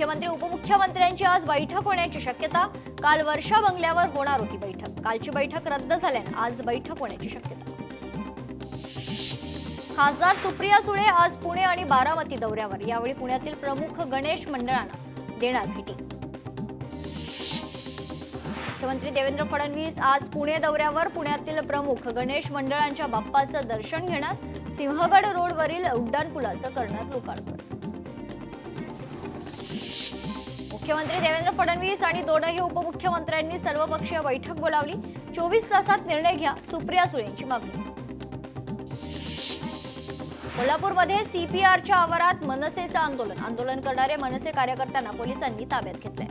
मुख्यमंत्री उपमुख्यमंत्र्यांची आज बैठक होण्याची शक्यता। काल वर्षा बंगल्यावर होणार होती बैठक, कालची बैठक रद्द झाल्याने आज बैठक होण्याची शक्यता। खासदार सुप्रिया सुळे आज पुणे आणि बारामती दौऱ्यावर, यावेळी पुण्यातील प्रमुख गणेश मंडळांना देणार भेटी। मुख्यमंत्री देवेंद्र फडणवीस आज पुणे दौऱ्यावर, पुण्यातील प्रमुख गणेश मंडळांच्या बाप्पाचं दर्शन घेणार। सिंहगड रोडवरील उड्डाणपुलाचं करणार लोकार्पण। मुख्यमंत्री देवेंद्र फडणवीस आणि दोनही उपमुख्यमंत्र्यांनी सर्वपक्षीय बैठक बोलावली। 24 तासात निर्णय घ्या, सुप्रिया सुळेंची मागणी। कोल्हापूरमध्ये सीपीआरच्या आवारात मनसेचं आंदोलन करणारे मनसे कार्यकर्त्यांना पोलिसांनी ताब्यात घेतले।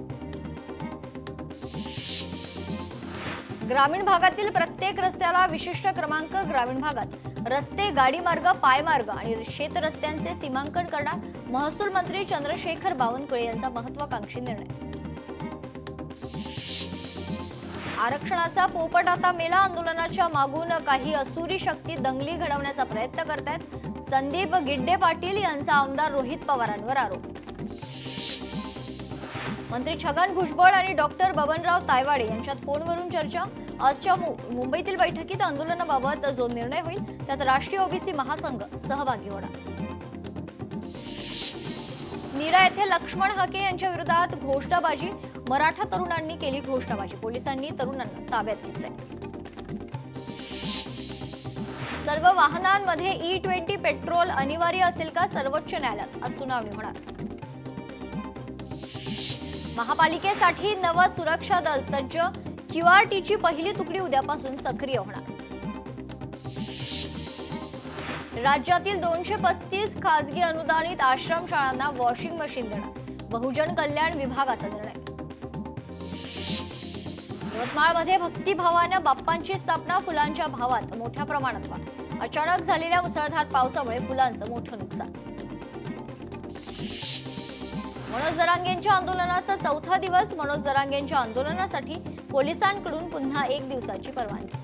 ग्रामीण भागातील प्रत्येक रस्त्याला विशिष्ट क्रमांक, ग्रामीण भागात रस्ते, गाडीमार्ग, पायमार्ग आणि शेत रस्त्यांचे सीमांकन करणार। महसूल मंत्री चंद्रशेखर बावनकुळे यांचा महत्त्वाकांक्षी निर्णय। आरक्षणाचा पोपट आता मेला, आंदोलनाच्या मागून काही असुरी शक्ती दंगली घडवण्याचा प्रयत्न करतायत। संदीप गिड्डे पाटील यांचा आमदार रोहित पवारांवर आरोप। मंत्री छगन भुजबळ आणि डॉक्टर बबनराव तायवाडे यांच्यात फोनवरून चर्चा। आजच्या मुंबईतील बैठकीत आंदोलनाबाबत जो निर्णय होईल त्यात राष्ट्रीय ओबीसी महासंघ सहभागी होणार। नीरा येथे लक्ष्मण हाके यांच्या विरोधात घोषणाबाजी, मराठा तरुणांनी केली घोषणाबाजी, पोलिसांनी तरुणांना ताब्यात घेतले। सर्व वाहनांमध्ये E20 पेट्रोल अनिवार्य असेल का, सर्वोच्च न्यायालयात आज सुनावणी होणार। महापालिकेसाठी नवा सुरक्षा दल सज्ज, QRTची पहिली तुकडी उद्यापासून सक्रिय होणार। राज्यातील 235 खासगी अनुदानित आश्रमशाळांना वॉशिंग मशीन देणार, बहुजन कल्याण विभागाचा निर्णय। यवतमाळमध्ये भक्तिभावानं बाप्पांची स्थापना, फुलांच्या भावात मोठ्या प्रमाणात वाढ। अचानक झालेल्या मुसळधार पावसामुळे फुलांचं मोठं नुकसान। मनोज जरांगेंच्या आंदोलनाचा चौथा दिवस, मनोज जरांगेंच्या आंदोलनासाठी पोलिसांकडून पुन्हा 1 दिवसाची परवानगी।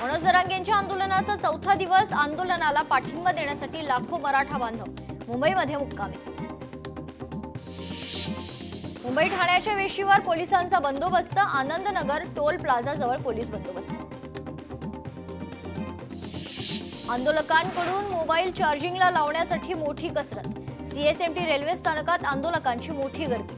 मनोज जरांगेंच्या आंदोलनाचा चौथा दिवस, आंदोलनाला पाठिंबा देण्यासाठी लाखो मराठा बांधव मुंबईमध्ये मुक्कामी। मुंबई ठाण्याच्या वेशीवर पोलिसांचा बंदोबस्त, आनंदनगर टोल प्लाझा जवळ पोलीस बंदोबस्त। आंदोलकांकडून मोबाईल चार्जिंगला लावण्यासाठी मोठी कसरत, CSMT रेल्वे स्थानकात आंदोलकांची मोठी गर्दी।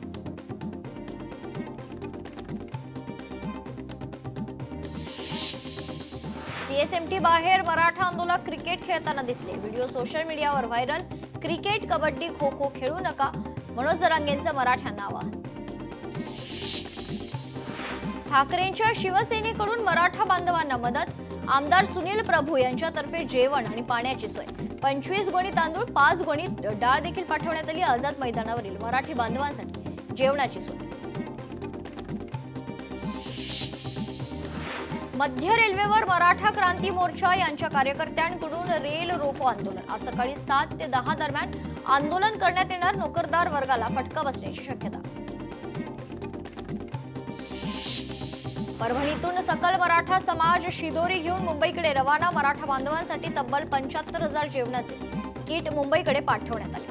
CSMT बाहेर मराठा आंदोलक क्रिकेट खेळताना दिसले, व्हिडिओ सोशल मीडियावर व्हायरल। क्रिकेट, कबड्डी, खो खो खेळू नका, मनोज जरांगेंचं मराठ्यांना आवाहन। ठाकरेंच्या शिवसेनेकडून मराठा बांधवांना मदत, आमदार सुनील प्रभू यांच्यातर्फे जेवण आणि पाण्याची सोय। 25 गोणी तांदूळ, 5 गोणी डाळ देखील पाठवण्यात आली। आझाद मैदानावरील मराठी बांधवांसाठी जेवणाची सोय। मध्य रेल्वेवर मराठा क्रांती मोर्चा यांच्या कार्यकर्त्यांकडून रेल रोको आंदोलन। आज सकाळी 7 ते 10 दरम्यान आंदोलन करण्यात येणार, नोकरदार वर्गाला फटका बसण्याची शक्यता। परभणीतून सकल मराठा समाज शिदोरी घेऊन मुंबईकडे रवाना, मराठा बांधवांसाठी तब्बल 75,000 जेवणाचे किट मुंबईकडे पाठवण्यात आले।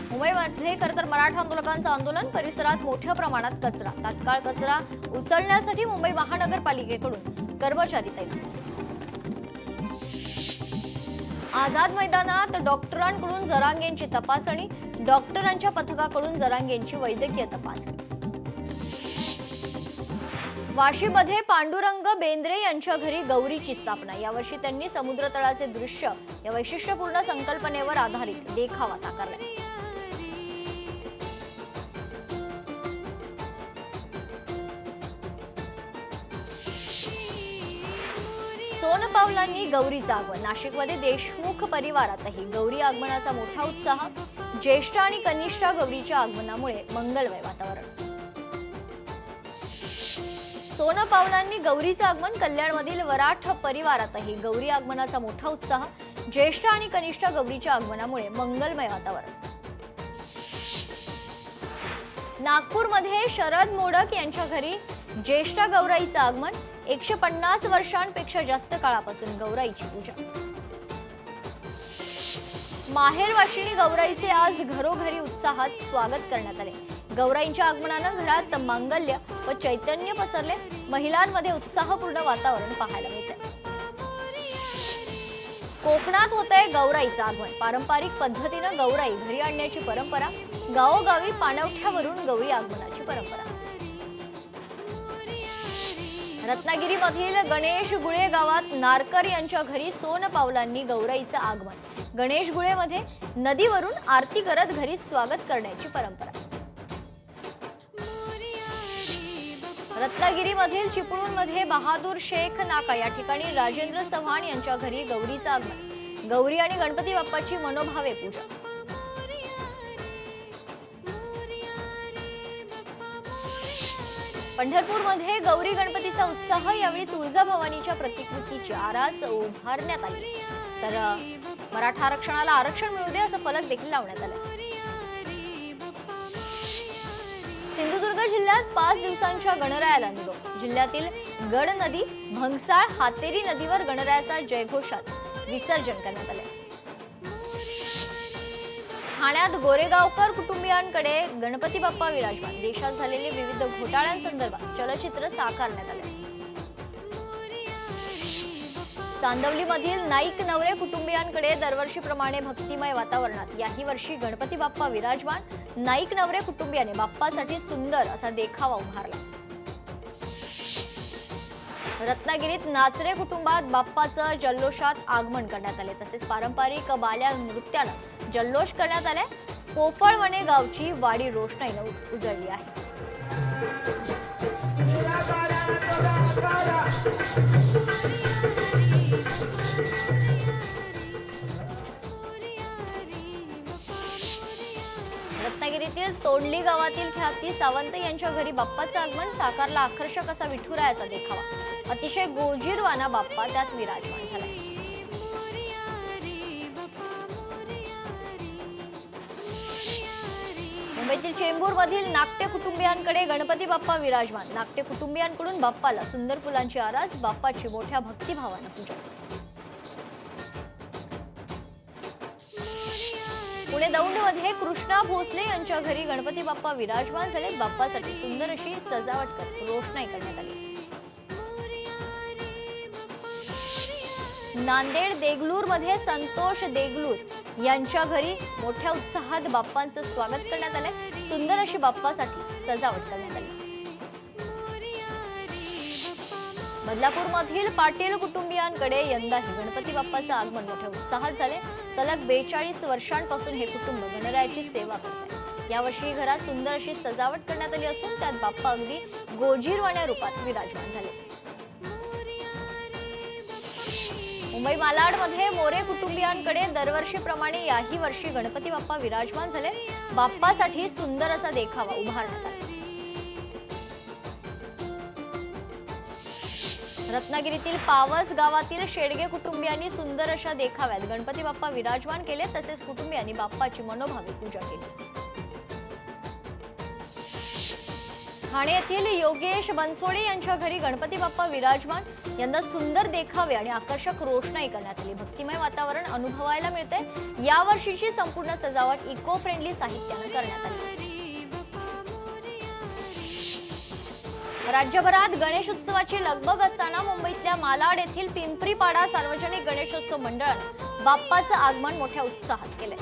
मुंबईमध्ये खरंतर मराठा आंदोलकांचं आंदोलन, परिसरात मोठ्या प्रमाणात कचरा, तात्काळ कचरा उचलण्यासाठी मुंबई महानगरपालिकेकडून कर्मचारी तैनात। आझाद मैदानात डॉक्टरांकडून जरांगेंची तपासणी, डॉक्टरांच्या पथकाकडून जरांगेंची वैद्यकीय तपासणी। वाशीमध्ये पांडुरंग बेंद्रे यांच्या घरी गौरीची स्थापना, यावर्षी त्यांनी समुद्र तळाचे दृश्य या वैशिष्ट्यपूर्ण संकल्पनेवर आधारित देखावा साकारला। सोनपावलांनी गौरीचं आगमन, नाशिकमध्ये देशमुख परिवारातही गौरी आगमनाचा मोठा उत्साह। ज्येष्ठ आणि कनिष्ठ गौरीच्या आगमनामुळे मंगलमय वातावरण। सोनपावलांनी गौरीचं आगमन, कल्याणमधील वराठ परिवारातही गौरी आगमनाचा मोठा उत्साह। ज्येष्ठ आणि कनिष्ठ गौरीच्या आगमनामुळे मंगलमय वातावरण। नागपूरमध्ये शरद मोडक यांच्या घरी ज्येष्ठ गौराईचं आगमन, 150 वर्षांपेक्षा जास्त काळापासून गौराईची पूजा। माहेरवाशिणी गौराईचे आज घरोघरी उत्साहात स्वागत करण्यात आले। गौराईंच्या आगमनानं घरात मांगल्य व चैतन्य पसरले। महिलांमध्ये उत्साहपूर्ण वातावरण पाहायला मिळते। कोकणात होतंय गौराईचं आगमन। पारंपरिक पद्धतीनं गौराई घरी आणण्याची परंपरा। गावोगावी पाणवठ्यावरून गौरी आगमनाची परंपरा। रत्नागिरीमधील गणेश गुळे गावात नारकर यांच्या घरी सोन पावलांनी गौराईचं आगमन। गणेश गुळेमध्ये नदीवरून आरती करत घरी स्वागत करण्याची परंपरा। रत्नागिरीमधील चिपळूणमध्ये बहादूर शेख नाका या ठिकाणी राजेंद्र चव्हाण यांच्या घरी गौरीचं आगमन। गौरी आणि गणपती बाप्पाची मनोभावे पूजा। पंढरपूरमध्ये गौरी गणपतीचा उत्साह। यावेळी तुळजाभवानीच्या प्रतिकृतीची आरास उभारण्यात आली। तर मराठा आरक्षणाला आरक्षण मिळू दे असं फलक देखील लावण्यात आलं। सिंधुदुर्ग जिल्ह्यात 5 दिवसांच्या गणरायाला निरोप। जिल्ह्यातील गड नदी, भंगसाळ, हातेरी नदीवर गणरायाचा जयघोषात विसर्जन करण्यात आले। ठाण्यात गोरेगावकर कुटुंबियांकडे गणपती बाप्पा विराजमान। देशात झालेले विविध घोटाळ्यांसंदर्भात चलचित्र साकारण्यात आले। चांदवलीमधील नाईक नवरे कुटुंबियांकडे दरवर्षीप्रमाणे भक्तिमय वातावरणात याही वर्षी गणपती बाप्पा विराजमान। नाईक नवरे कुटुंबियाने बाप्पासाठी सुंदर असा देखावा उभारला। रत्नागिरीत नाचरे कुटुंबात बाप्पाचं जल्लोषात आगमन करण्यात आले। तसेच पारंपरिक बाल्या नृत्यानं जल्लोष करण्यात आले। पोफळवणे गावची वाडी रोषणाईनं उजळली आहे। रत्नागिरीतील तोंडली गावातील ख्याती सावंत यांच्या घरी बाप्पाचं आगमन। साकारला आकर्षक असा विठुरायाचा देखावा। अतिशय गोजीरवाना बाप्पा त्यात विराजमान झाला। मुंबईतील चेंबूरमधील नाट्य कुटुंबियांकडे गणपती बाप्पा विराजमान। नाट्य कुटुंबियांकडून बाप्पाला सुंदर फुलांची आरास, बाप्पाची मोठ्या भक्तिभावानं पूजा। पुणे दौंडमध्ये कृष्णा भोसले यांच्या घरी गणपती बाप्पा विराजमान झाले। बाप्पासाठी सुंदर अशी सजावट करत रोषणाई करण्यात आली। नांदेड देगलूरमध्ये संतोष देगलूर यांच्या घरी मोठ्या उत्साहात बाप्पांचं स्वागत करण्यात आले। सुंदर अशी बाप्पासाठी सजावट करण्यात आली। बदलापूरमधील पाटील कुटुंबियांकडे यंदाही गणपती बाप्पाचं आगमन मोठ्या उत्साहात झाले। सलग 42 वर्षांपासून हे कुटुंब गणरायाची सेवा करत आहे। यावर्षी घरात सुंदर अशी सजावट करण्यात आली असून त्यात बाप्पा अगदी गोजीरवाण्या रूपात विराजमान झाले। मुंबई मालाडमध्ये मोरे कुटुंबियांकडे दरवर्षीप्रमाणे याही वर्षी गणपती बाप्पा विराजमान झाले। बाप्पासाठी सुंदर असा देखावा उभारण्यात आला। रत्नागिरीतील पावस गावातील शेडगे कुटुंबियांनी सुंदर अशा देखाव्यात गणपती बाप्पा विराजमान केले। तसेच कुटुंबियांनी बाप्पाची मनोभावे पूजा केली। ठाणे येथील योगेश बनसोडे यांच्या घरी गणपती बाप्पा विराजमान। यंदा सुंदर देखावे आणि आकर्षक रोषणाई करण्यात आली। भक्तिमय वातावरण अनुभवायला मिळते। यावर्षीची संपूर्ण सजावट इको फ्रेंडली साहित्याने करण्यात आली। राज्यभरात गणेश उत्सवाची लगबग असताना मुंबईतल्या मालाड येथील पिंपरीपाडा सार्वजनिक गणेशोत्सव मंडळाने बाप्पाचं आगमन मोठ्या उत्साहात केले।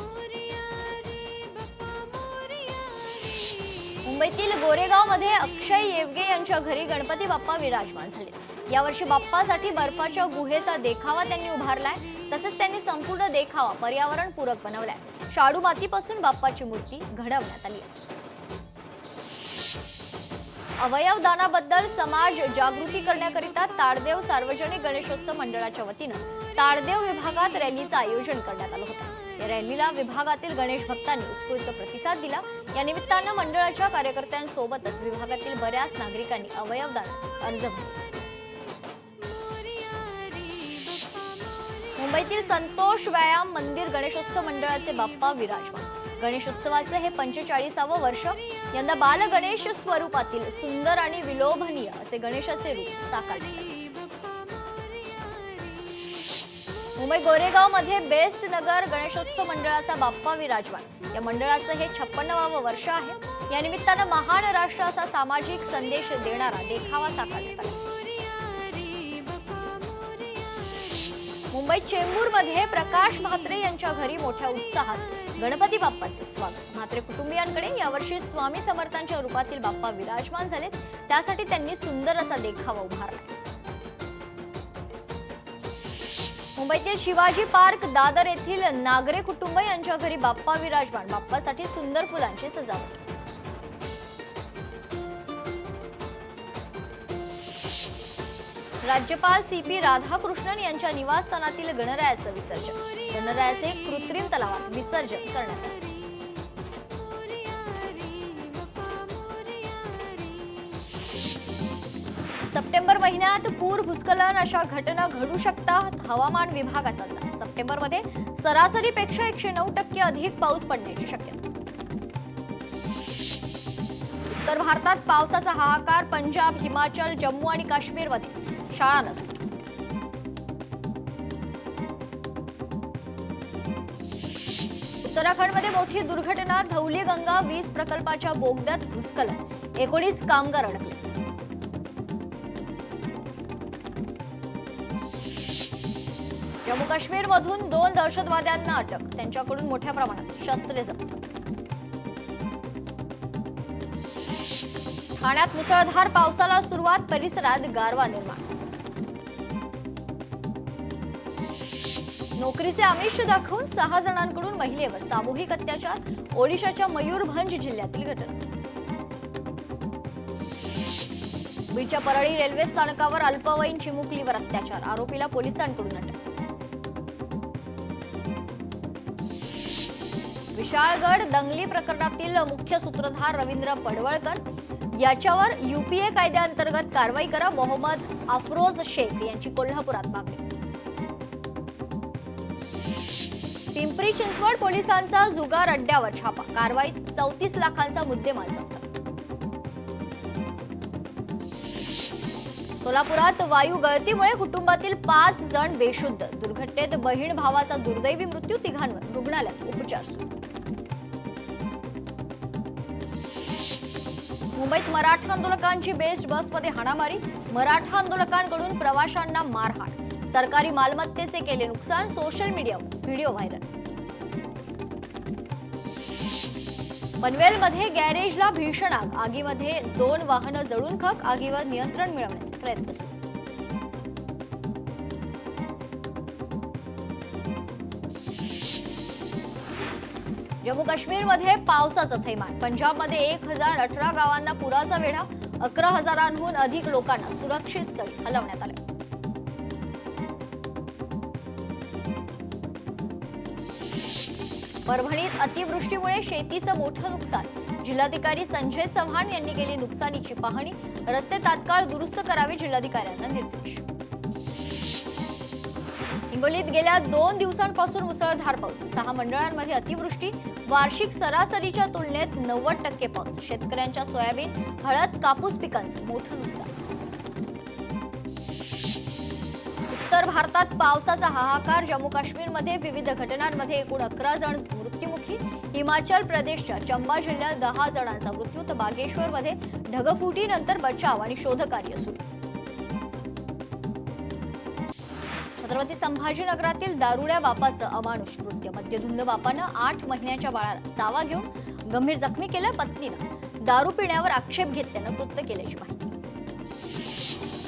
मुंबईतील गोरेगावमध्ये अक्षय येवगे यांच्या घरी गणपती बाप्पा विराजमान झाले। यावर्षी बाप्पासाठी बर्फाच्या गुहेचा देखावा त्यांनी उभारलाय। तसेच त्यांनी संपूर्ण देखावा पर्यावरणपूरक बनवलाय। शाडू मातीपासून बाप्पाची मूर्ती घडवण्यात आली आहे। अवयव दानाबद्दल समाज जागृती करण्याकरिता ताडदेव सार्वजनिक गणेशोत्सव मंडळाच्या वतीनं ताडदेव विभागात रॅलीचं आयोजन करण्यात आलं होतं। या रॅलीला विभागातील गणेश भक्तांनी उत्स्फूर्त प्रतिसाद दिला। या निमित्तानं मंडळाच्या कार्यकर्त्यांसोबतच विभागातील बऱ्याच नागरिकांनी अवयव दानाचा अर्ज भरला। मुंबईतील संतोष व्यायाम मंदिर गणेशोत्सव मंडळाचे बाप्पा विराजमान। गणेशोत्सवाचे हे 45वे वर्ष। यंदा बाल गणेश स्वरूपातील सुंदर आणि विलोभनीय असे गणेशाचे रूप साकारण्यात आले। मुंबई गोरेगाव मध्ये बेस्ट नगर गणेशोत्सव मंडळाचा बाप्पा विराजमान. या मंडळाचं हे 56वे वर्ष आहे. या निमित्तानं महान राष्ट्र असा सामाजिक संदेश देणारा देखावा साकारण्यात आला. मुंबईत चेंबूरमध्ये प्रकाश म्हात्रे यांच्या घरी मोठ्या उत्साहात गणपती बाप्पाचं स्वागत. म्हात्रे कुटुंबियांकडे यावर्षी स्वामी समर्थांच्या रूपातील बाप्पा विराजमान झालेत. त्यासाठी त्यांनी सुंदर असा देखावा उभारला. मुंबईतील शिवाजी पार्क दादर येथील नागरे कुटुंब यांच्या घरी बाप्पा विराजमान. बाप्पासाठी सुंदर फुलांची सजावट. राज्यपाल CP राधाकृष्णन यांच्या निवासस्थानातील गणरायाचं विसर्जन. गणरायाचे कृत्रिम तलावात विसर्जन करण्यात आले. सप्टेंबर महिन्यात पूर भूस्खलन अशा घटना घडू शकतात. हवामान विभागाचा अंदाज. सप्टेंबरमध्ये सरासरीपेक्षा 109% अधिक पाऊस पडण्याची शक्यता. उत्तर भारतात पावसाचा हाहाकार. पंजाब, हिमाचल, जम्मू आणि काश्मीरमध्ये शाळांना सुट्टी. उत्तराखंडमध्ये मोठी दुर्घटना. धौली गंगा वीज प्रकल्पाच्या बोगद्यात भूस्खलन. 19 कामगार अडकले. जम्मू काश्मीर मधून 2 दहशतवाद्यांना अटक. त्यांच्याकडून मोठ्या प्रमाणात शस्त्रे जप्त. ठाण्यात मुसळधार पावसाला सुरुवात. परिसरात गारवा निर्माण. नोकरीचे आमिष दाखवून 6 जणांकडून महिलेवर सामूहिक अत्याचार. ओडिशाच्या मयूरभंज जिल्ह्यातील घटना. बीडच्या परळी रेल्वे स्थानकावर अल्पवयीन चिमुकलीवर अत्याचार. आरोपीला पोलिसांकडून अटक. विशाळगड दंगली प्रकरणातील मुख्य सूत्रधार रवींद्र पडवळकर याच्यावर UPA कायद्याअंतर्गत कारवाई करा. मोहम्मद अफरोज शेख यांची कोल्हापुरात मागणी. पिंपरी चिंचवड पोलिसांचा जुगार अड्ड्यावर छापा. कारवाईत 34 लाखांचा मुद्देमाल जप्त. सोलापुरात वायू गळतीमुळे कुटुंबातील 5 जण बेशुद्ध. दुर्घटनेत बहीण भावाचा दुर्दैवी मृत्यू. तिघांवर रुग्णालयात उपचार सुरू. मुंबईत मराठा आंदोलकांची बेस्ट बसमध्ये हाणामारी. मराठा आंदोलकांकडून प्रवाशांना मारहाण. सरकारी मालमत्तेचे केले नुकसान. सोशल मीडियावर व्हिडिओ व्हायरल. पनवेलमध्ये गॅरेजला भीषण आग. आगीमध्ये 2 वाहनं जळून खाक. आगीवर नियंत्रण मिळवण्याचे प्रयत्न सुरू. जम्मू काश्मीरमध्ये पावसाचं थैमान. पंजाबमध्ये 1018 गावांना पुराचा वेढा. 11,000हून अधिक लोकांना सुरक्षित स्थळी हलवण्यात आले. परभणीत अतिवृष्टीमुळे शेतीचं मोठं नुकसान. जिल्हाधिकारी संजय चव्हाण यांनी केली नुकसानीची पाहणी. रस्ते तात्काळ दुरुस्त करावे. जिल्हाधिकाऱ्यांना निर्देश. हिंगोलीत गेल्या 2 दिवसांपासून मुसळधार पाऊस. 6 मंडळांमध्ये अतिवृष्टी. वार्षिक सरासरीच्या तुलनेत 90% पाऊस. शेतकऱ्यांच्या सोयाबीन, हळद, कापूस पिकांचं मोठं नुकसान. उत्तर भारतात पावसाचा हाहाकार. जम्मू काश्मीरमध्ये विविध घटनांमध्ये एकूण 11 जण मृत्युमुखी. हिमाचल प्रदेशच्या चंबा जिल्ह्यात 10 जणांचा मृत्यू. तर बागेश्वरमध्ये ढगफुटीनंतर बचाव आणि शोधकार्य सुरू. छत्रपती संभाजीनगरातील दारुड्या बापाचं अमानुष कृत्य. मद्यधुंद बापानं 8 महिन्याच्या बाळाला चावा घेऊन गंभीर जखमी केलं. पत्नीनं दारू पिण्यावर आक्षेप घेतल्यानं कृत्य केल्याची माहिती.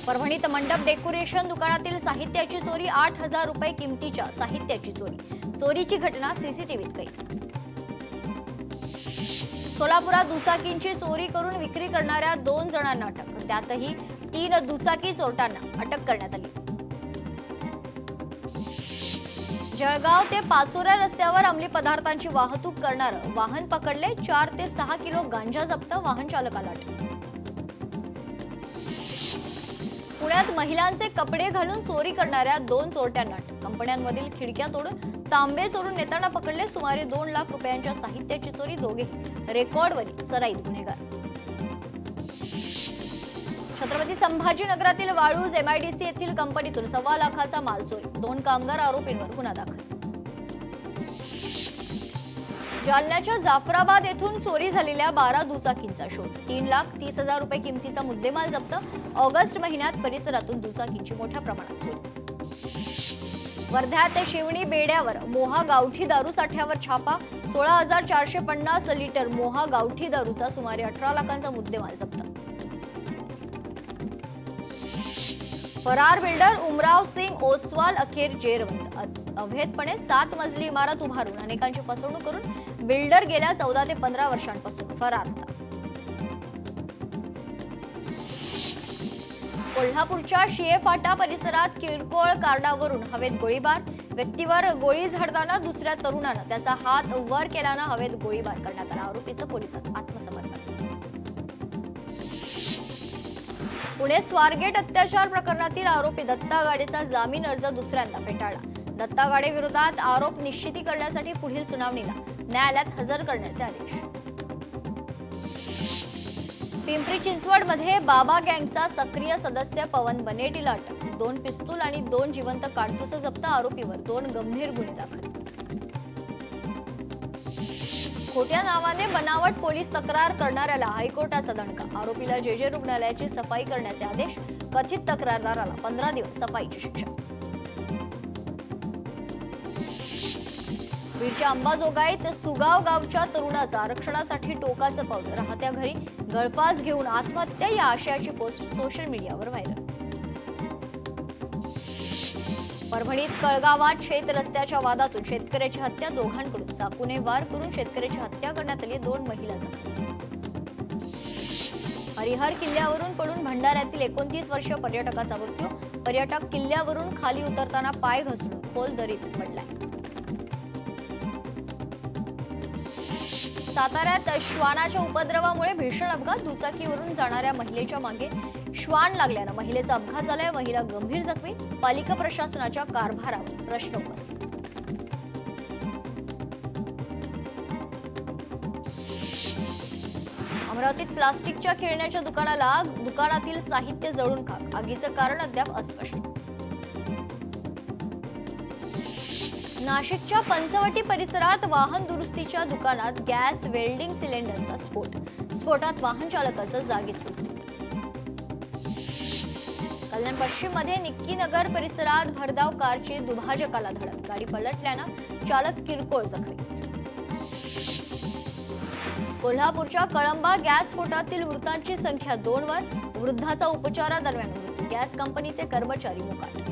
परभणीत मंडप डेकोरेशन दुकानातील साहित्याची चोरी. 8,000 रुपये किमतीच्या साहित्याची चोरी. चोरीची घटना CCTVत कैद. सोलापुरात दुचाकींची चोरी करून विक्री करणाऱ्या 2 जणांना अटक. त्यातही 3 दुचाकी चोरट्यांना अटक करण्यात आली. जळगाव ते पाचोरा रस्त्यावर अंमली पदार्थांची वाहतूक करणारं वाहन पकडले. 4 ते 6 किलो गांजा जप्त. वाहन चालकाला अटक. पुण्यात महिलांचे कपडे घालून चोरी करणाऱ्या 2 चोरट्यांना अटक. कंपन्यांमधील खिडक्या तोडून तांबे चोरून नेताना पकडले. सुमारे 2 लाख रुपयांच्या साहित्याची चोरी. दोघे रेकॉर्डवरील सराईत गुन्हेगार. छत्रपती संभाजीनगरातील वाळूज MIDC येथील कंपनीतून 1.25 लाखाचा माल चोरी, 2 कामगार आरोपींवर गुन्हा दाखल. जालन्याच्या जाफराबाद येथून चोरी झालेल्या 12 दुचाकींचा शोध, 3,30,000 रुपये किमतीचा मुद्देमाल जप्त. ऑगस्ट महिन्यात परिसरातून दुचाकींची मोठ्या प्रमाणात चोरी. वर्ध्यात शिवणी बेड्यावर मोहा गावठी दारू साठ्यावर छापा, 16,450 लिटर मोहा गावठी दारूचा सुमारे 18 लाखांचा मुद्देमाल जप्त. फरार बिल्डर उमराव सिंग ओसवाल अखेर जेरबंद. अवैधपणे 7 मजली इमारत उभारून अनेकांची फसवणूक करून बिल्डर गेल्या 14 ते 15 वर्षांपासून फरार होता. कोल्हापूरच्या शिये फाटा परिसरात किरकोळ कारणावरून हवेत गोळीबार, व्यक्तीवर गोळी झाडताना दुसऱ्या तरुणानं त्याचा हात वर केल्यानं हवेत गोळीबार करण्यात आला. आरोपीचं पोलिसात आत्मसमर्पण. पुणे स्वारगेट अत्याचार प्रकरणातील आरोपी दत्ता गाडेचा जामीन अर्ज दुसऱ्यांदा फेटाळला. दत्ता गाडे विरोधात आरोप निश्चिती करण्यासाठी पुढील सुनावणीला न्यायालयात हजर करण्याचे आदेश. पिंपरी चिंचवडमध्ये बाबा गँगचा सक्रिय सदस्य पवन बनेटीला अटक, 2 पिस्तूल आणि 2 जिवंत काडतुसं जप्त. आरोपीवर 2 गंभीर गुन्हे दाखल. खोट्या नावाने बनावट पोलीस तक्रार करणाऱ्याला हायकोर्टाचा दणका, आरोपीला JJ रुग्णालयाची सफाई करण्याचे आदेश. कथित तक्रारदाराला 15 दिवस सफाईची शिक्षा. बीडच्या अंबाजोगाईत सुगाव गावच्या तरुणाचं आरक्षणासाठी टोकाचं पाऊल, राहत्या घरी गळफास घेऊन आत्महत्या या आशयाची पोस्ट सोशल मीडियावर व्हायरल. परभणीत कळगावात शेत रस्त्याच्या वादातून शेतकऱ्याची हत्या, दोघांकडून चाकूने वार करून शेतकऱ्याची हत्या करण्यात आली. 2 महिला जखमी. हरिहर किल्ल्यावरून पडून भंडाऱ्यातील 29 वर्षीय पर्यटकाचा मृत्यू, पर्यटक किल्ल्यावरून खाली उतरताना पाय घसरून खोल दरीत पडलाय. साताऱ्यात श्वानाच्या उपद्रवामुळे भीषण अपघात, दुचाकीवरून जाणाऱ्या महिलेच्या मागे श्वान लागल्यानं महिलेचा अपघात झालाय. महिला गंभीर जखमी. पालिका प्रशासनाच्या कारभारावर प्रश्न उपस्थित. अमरावतीत प्लास्टिकच्या खेळण्याच्या दुकानाला आग, दुकानातील साहित्य जळून खाक, आगीचं कारण अद्याप अस्पष्ट. नाशिकच्या पंचवटी परिसरात वाहन दुरुस्तीच्या दुकानात गॅस वेल्डिंग सिलेंडरचा स्फोट, स्फोटात वाहन चालकाचा जागीच मृत्यू. कल्याण पश्चिम मध्ये निक्कीनगर परिसरात भरधाव कारची दुभाजकाला धडक, गाडी पलटल्यानं चालक किरकोळ जखमी. कोल्हापूरच्या कळंबा गॅस स्फोटातील मृतांची संख्या 2 वर, वृद्धाचा उपचारादरम्यान मृत्यू, गॅस कंपनीचे कर्मचारी मोकाट.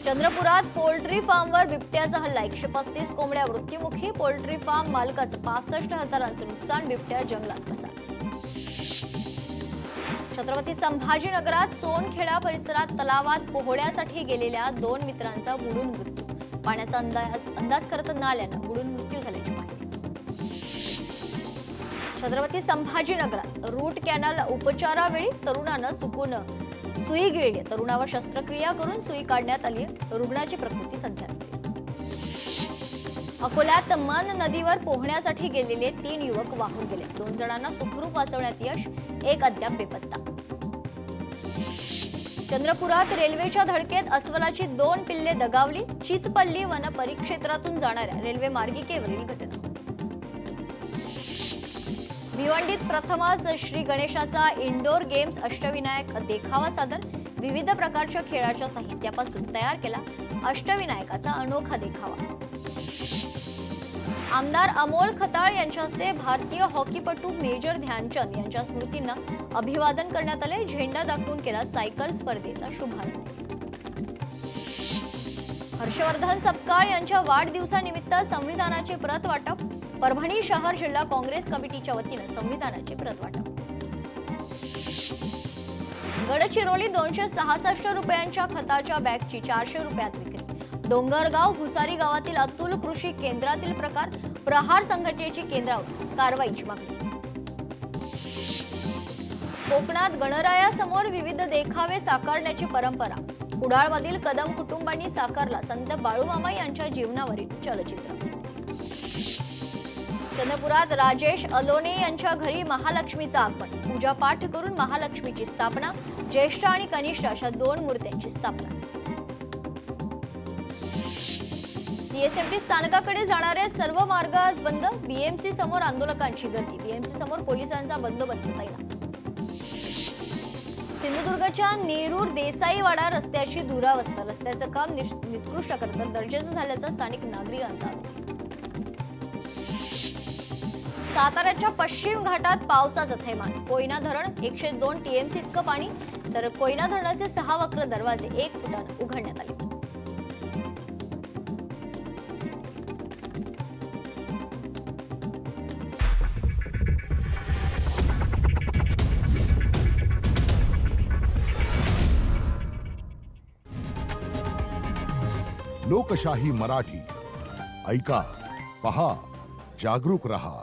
चंद्रपुरात पोल्ट्री फार्मवर बिबट्याचा हल्ला, 135 कोंबड्या मृत्युमुखी. पोल्ट्री फार्म मालकाचं 65,000चं नुकसान, बिबट्या जंगलात कसा. छत्रपती संभाजीनगरात सोनखेडा परिसरात तलावात पोहण्यासाठी गेलेल्या 2 मित्रांचा बुडून मृत्यू, पाण्याचा अंदाज करता न आल्यानं बुडून मृत्यू झाल्याची माहिती. छत्रपती संभाजीनगरात रूट कॅनल उपचारावेळी तरुणानं चुकून सुई गिळली, तरुणावर शस्त्रक्रिया करून सुई काढण्यात आली, रुग्णाची प्रकृती सध्यास्थिर. अकोल्यात मन नदीवर पोहण्यासाठी गेलेले 3 युवक वाहून गेले, 2 जणांना सुखरूप वाचवण्यात यश, 1 अद्याप बेपत्ता. चंद्रपुरात रेल्वेच्या धडकेत अस्वलाची 2 पिल्ले दगावली, चिचपल्ली वन परिक्षेत्रातून जाणाऱ्या रेल्वे मार्गिकेवरील घटना. भिवंडीत प्रथमच श्री गणेशाचा इंडोर गेम्स अष्टविनायक देखावा सादर, विविध प्रकारच्या खेळाच्या साहित्यापासून तयार केला अष्टविनायकाचा अनोखा देखावा. आमदार अमोल खताळ यांच्या हस्ते भारतीय हॉकीपटू मेजर ध्यानचंद यांच्या स्मृतींना अभिवादन करण्यात आले, झेंडा दाखवून केला सायकल स्पर्धेचा शुभारंभ. हर्षवर्धन सपकाळ यांच्या वाढदिवसानिमित्त संविधानाची प्रत वाटप, परभणी शहर जिल्हा काँग्रेस कमिटीच्या वतीने संविधानाची प्रत वाटप. गडचिरोली 266 रुपयांच्या खताच्या बॅगची 400 रुपयात विक्री. डोंगरगाव भुसारी गावातील अतुल कृषी केंद्रातील प्रकार, प्रहार संघटनेची केंद्रावर कारवाईची मागणी. कोकणात गणरायासमोर विविध देखावे साकारण्याची परंपरा, कुडाळमधील कदम कुटुंबांनी साकारला संत बाळूमामा यांच्या जीवनावरील चलचित्र. चंद्रपुरात राजेश अलोने यांच्या घरी महालक्ष्मीचं आगमन, पूजापाठ करून महालक्ष्मीची स्थापना, ज्येष्ठ आणि कनिष्ठ अशा 2 मूर्त्यांची स्थापना. सीएसएमटी स्थानकाकडे जाणारे सर्व मार्ग आज बंद, बीएमसी समोर आंदोलकांची गर्दी, बीएमसी समोर पोलिसांचा बंदोबस्त तैनात. सिंधुदुर्गच्या नेरूर देसाईवाडा रस्त्याची दुरावस्था, रस्त्याचं काम निकृष्ट तर दर्जाचं झाल्याचा स्थानिक नागरिकांचा आरोप. साताऱ्याच्या पश्चिम घाटात पावसाचं थैमान, कोयना धरण 102 टीएमसी इतकं पाणी, तर कोयना धरणाचे 6 वक्र दरवाजे 1 फुटानं उघडण्यात आले. लोकशाही मराठी ऐका, पहा, जागरूक रहा.